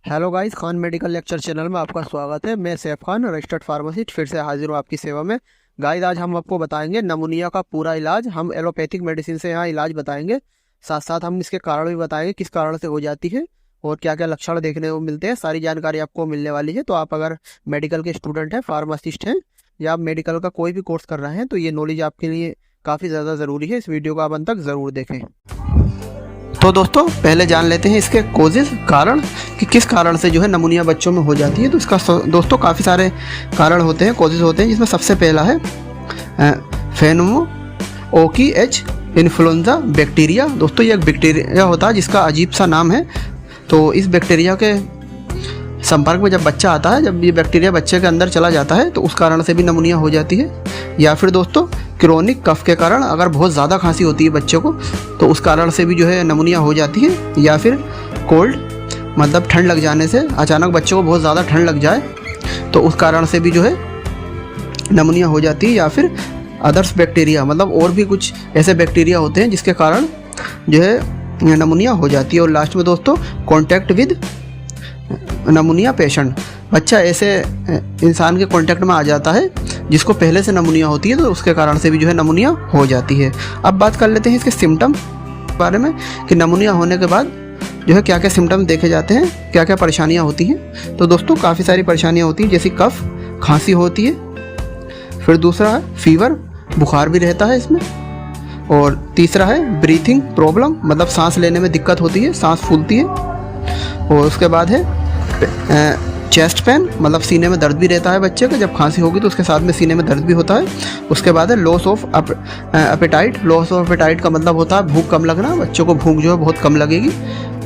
Hello guys, Khan medical lecture channel में आपका स्वागत है। मैं सैफ खान, रजिस्टर्ड फार्मासिस्ट, फिर से हाजिर हूँ आपकी सेवा में। गाइस, आज हम आपको बताएंगे नमूनिया का पूरा इलाज। हम एलोपैथिक मेडिसिन से यहाँ इलाज बताएंगे, साथ साथ हम इसके कारण भी बताएंगे किस कारण से हो जाती है और क्या क्या लक्षण देखने को मिलते हैं। सारी जानकारी आपको मिलने वाली है। तो आप अगर मेडिकल के स्टूडेंट हैं, फार्मासिस्ट हैं या आप मेडिकल का कोई भी कोर्स कर रहे हैं तो ये नॉलेज आपके लिए काफ़ी ज़्यादा ज़रूरी है। इस वीडियो को आप अंत तक ज़रूर देखें। तो दोस्तों, पहले जान लेते हैं इसके कोजेस, कारण कि किस कारण से जो है नमूनिया बच्चों में हो जाती है। तो इसका दोस्तों काफ़ी सारे कारण होते हैं, कोजेस होते हैं, जिसमें सबसे पहला है फेनोमोकी एच इन्फ्लुएंजा बैक्टीरिया। दोस्तों, ये एक बैक्टीरिया होता है जिसका अजीब सा नाम है। तो इस बैक्टीरिया के संपर्क में जब बच्चा आता है, जब ये बैक्टीरिया बच्चे के अंदर चला जाता है तो उस कारण से भी नमूनिया हो जाती है। या फिर दोस्तों, क्रोनिक कफ के कारण, अगर बहुत ज़्यादा खांसी होती है बच्चे को तो उस कारण से भी जो है नमूनिया हो जाती है। या फिर कोल्ड, मतलब ठंड लग जाने से, अचानक बच्चे को बहुत ज़्यादा ठंड लग जाए तो उस कारण से भी जो है नमूनिया हो जाती है। या फिर अदर्स बैक्टीरिया, मतलब और भी कुछ ऐसे बैक्टीरिया होते हैं जिसके कारण जो है नमूनिया हो जाती है। और लास्ट में दोस्तों, कॉन्टैक्ट विद नमूनिया पेशेंट, बच्चा ऐसे इंसान के कांटेक्ट में आ जाता है जिसको पहले से नमूनिया होती है तो उसके कारण से भी जो है नमूनिया हो जाती है। अब बात कर लेते हैं इसके सिम्टम बारे में कि नमूनिया होने के बाद जो है क्या क्या सिम्टम देखे जाते हैं, क्या क्या परेशानियां होती हैं। तो दोस्तों, काफ़ी सारी परेशानियां होती हैं, जैसे कफ, खांसी होती है। फिर दूसरा है फीवर, बुखार भी रहता है इसमें। और तीसरा है ब्रीथिंग प्रॉब्लम, मतलब सांस लेने में दिक्कत होती है, सांस फूलती है। और उसके बाद है चेस्ट पेन, मतलब सीने में दर्द भी रहता है बच्चे का। जब खांसी होगी तो उसके साथ में सीने में दर्द भी होता है। उसके बाद है loss of appetite. Loss of appetite का मतलब होता है भूख कम लगना, बच्चों को भूख जो है बहुत कम लगेगी,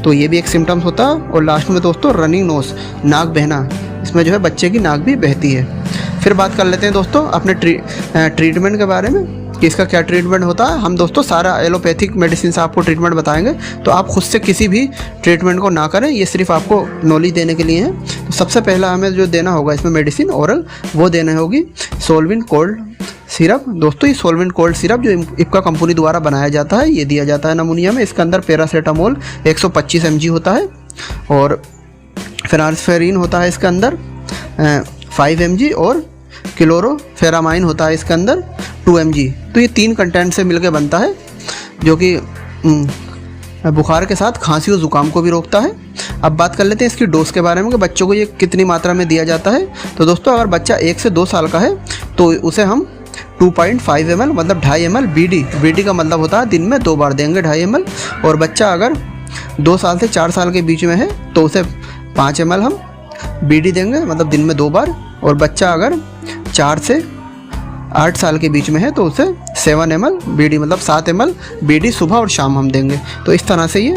तो ये भी एक सिम्टम्स होता है। और लास्ट में दोस्तों रनिंग नोज, नाक बहना, इसमें जो है बच्चे की नाक भी बहती है। फिर बात कर लेते हैं दोस्तों अपने ट्रीटमेंट के बारे में कि इसका क्या ट्रीटमेंट होता है। हम दोस्तों सारा एलोपैथिक मेडिसिन से आपको ट्रीटमेंट बताएंगे, तो आप खुद से किसी भी ट्रीटमेंट को ना करें, ये सिर्फ आपको नॉलेज देने के लिए है। तो सबसे पहला हमें जो देना होगा इसमें मेडिसिन ओरल, वो देना होगी सोलविन कोल्ड सिरप। दोस्तों, ये सोलविन कोल्ड सिरप जो इप्का कंपनी द्वारा बनाया जाता है, ये दिया जाता है नमूनिया में। इसके अंदर पैरासीटामोल 125 mg होता है और फेनास्फेरिन होता है इसके अंदर 5 mg और क्लोरोफेरामाइन होता है इसके अंदर 2 mg। तो ये 3 कंटेंट से मिलकर बनता है, जो कि बुखार के साथ खांसी और ज़ुकाम को भी रोकता है। अब बात कर लेते हैं इसकी डोज के बारे में कि बच्चों को ये कितनी मात्रा में दिया जाता है। तो दोस्तों, अगर बच्चा 1 से 2 साल का है तो उसे हम 2.5 ml, मतलब 2.5 ml BD का मतलब होता है दिन में 2 बार देंगे 2.5 ml। और बच्चा अगर 2 साल से 4 साल के बीच में है तो उसे 5 ml हम BD देंगे, मतलब दिन में 2 बार। और बच्चा अगर 4 से 8 साल के बीच में है तो उसे 7 ml BD, मतलब 7 ml BD सुबह और शाम हम देंगे। तो इस तरह से ये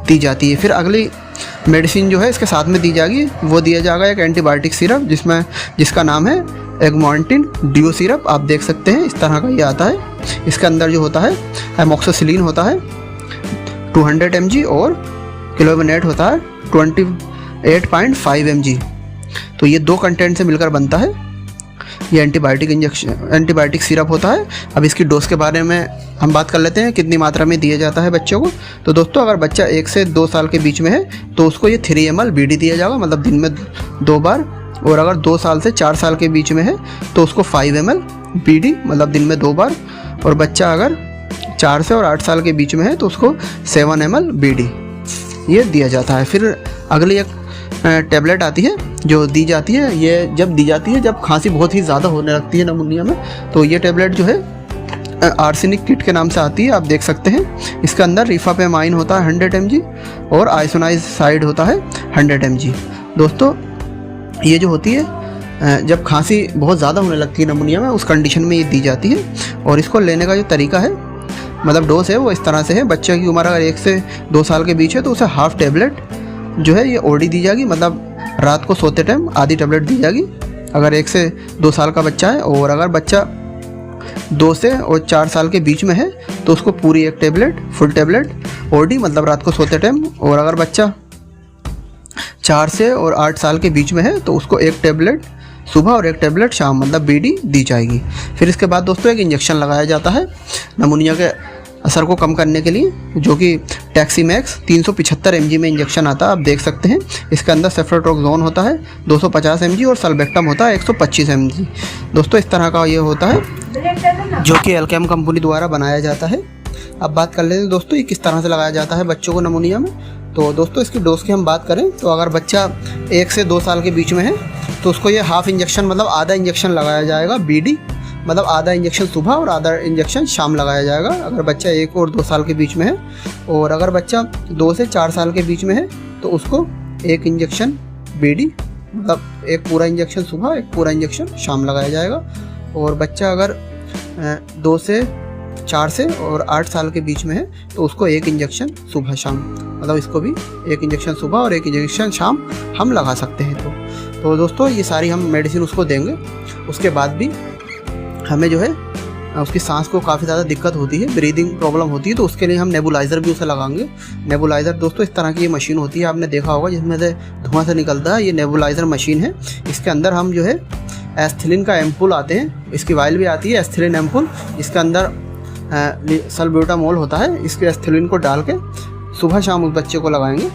दी जाती है। फिर अगली मेडिसिन जो है इसके साथ में दी जाएगी, वो दिया जाएगा एक एंटीबायोटिक सिरप, जिसका नाम है एगमॉन्टिन डियो सिरप। आप देख सकते हैं इस तरह का ये आता है। इसके अंदर जो होता है एमोक्सिसिलिन होता है 200 mg और क्लोबिनेट होता है 28.5 mg। तो ये 2 कंटेंट से मिलकर बनता है। ये एंटीबायोटिक सिरप होता है। अब इसकी डोज के बारे में हम बात कर लेते हैं, कितनी मात्रा में दिया जाता है बच्चों को। तो दोस्तों, अगर बच्चा 1 से 2 साल के बीच में है तो उसको ये 3 ml BD दिया जाएगा, मतलब दिन में 2 बार। और अगर 2 साल से 4 साल के बीच में है तो उसको 5 ml BD, मतलब दिन में 2 बार। और बच्चा अगर 4 से और 8 साल के बीच में है तो उसको 7 ml BD ये दिया जाता है। फिर अगली एक टैबलेट आती है जो दी जाती है, ये जब दी जाती है जब खांसी बहुत ही ज़्यादा होने लगती है नमूनिया में। तो ये टैबलेट जो है आर्सेनिक किट के नाम से आती है, आप देख सकते हैं। इसके अंदर रिफापेमाइन होता है 100 mg और आइसोनाइजाइड होता है 100 mg। दोस्तों, ये जो होती है जब खांसी बहुत ज़्यादा होने लगती है नमूनिया में, उस कंडीशन में ये दी जाती है। और इसको लेने का जो तरीका है, मतलब डोज है, वो इस तरह से है। बच्चे की उम्र अगर 1 से 2 साल के बीच है तो उसे हाफ टैबलेट जो है ये ओडी दी जाएगी, मतलब रात को सोते टाइम आधी टैबलेट दी जाएगी अगर 1 से 2 साल का बच्चा है। और अगर बच्चा 2 से और 4 साल के बीच में है तो उसको पूरी 1 टैबलेट, फुल टैबलेट ओडी, मतलब रात को सोते टाइम। और अगर बच्चा 4 से और 8 साल के बीच में है तो उसको 1 टैबलेट सुबह और 1 टैबलेट शाम, मतलब BD दी जाएगी। फिर इसके बाद दोस्तों एक इंजेक्शन लगाया जाता है नमूनिया के असर को कम करने के लिए, जो कि टैक्सीमैक्स 375 mg में इंजेक्शन आता है, आप देख सकते हैं। इसके अंदर सेफ्ट्रोक्सोन होता है 250 mg और सल्बेक्टम होता है 125 mg। दोस्तों इस तरह का ये होता है जो कि एल्केम कंपनी द्वारा बनाया जाता है। अब बात कर लेते हैं दोस्तों ये किस तरह से लगाया जाता है बच्चों को निमोनिया में। तो दोस्तों इसकी डोज की हम बात करें तो अगर बच्चा 1 से 2 साल के बीच में है तो उसको ये हाफ इंजेक्शन मतलब आधा इंजेक्शन लगाया जाएगा, BD मतलब आधा इंजेक्शन सुबह और आधा इंजेक्शन शाम लगाया जाएगा अगर बच्चा 1 और 2 साल के बीच में है। और अगर बच्चा 2 से 4 साल के बीच में है तो उसको 1 इंजेक्शन BD मतलब एक पूरा इंजेक्शन सुबह, एक पूरा इंजेक्शन शाम लगाया जाएगा। और बच्चा अगर 2 से 4 से और 8 साल के बीच में है तो उसको 1 इंजेक्शन सुबह शाम, मतलब इसको भी 1 इंजेक्शन सुबह और 1 इंजेक्शन शाम हम लगा सकते हैं। तो दोस्तों ये सारी हम मेडिसिन उसको देंगे। उसके बाद भी हमें जो है उसकी सांस को काफ़ी ज़्यादा दिक्कत होती है, ब्रीदिंग प्रॉब्लम होती है, तो उसके लिए हम नेबुलाइज़र भी उसे लगाएंगे। नेबुलाइज़र दोस्तों इस तरह की ये मशीन होती है, आपने देखा होगा जिसमें से धुआं से निकलता है, ये नेबुलाइज़र मशीन है। इसके अंदर हम जो है एस्थलीन का एम्पुल आते हैं, इसकी वाइल भी आती है एस्थलीन एम्पुल, इसके अंदर सल्ब्यूटामोल होता है। इसके एस्थलीन को डाल के सुबह शाम उस बच्चे को लगाएंगे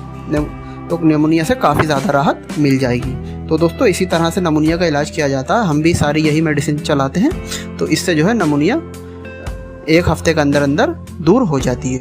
तो निमोनिया से काफ़ी ज़्यादा राहत मिल जाएगी। तो दोस्तों इसी तरह से निमोनिया का इलाज किया जाता है। हम भी सारी यही मेडिसिन चलाते हैं, तो इससे जो है निमोनिया 1 हफ्ते के अंदर अंदर दूर हो जाती है।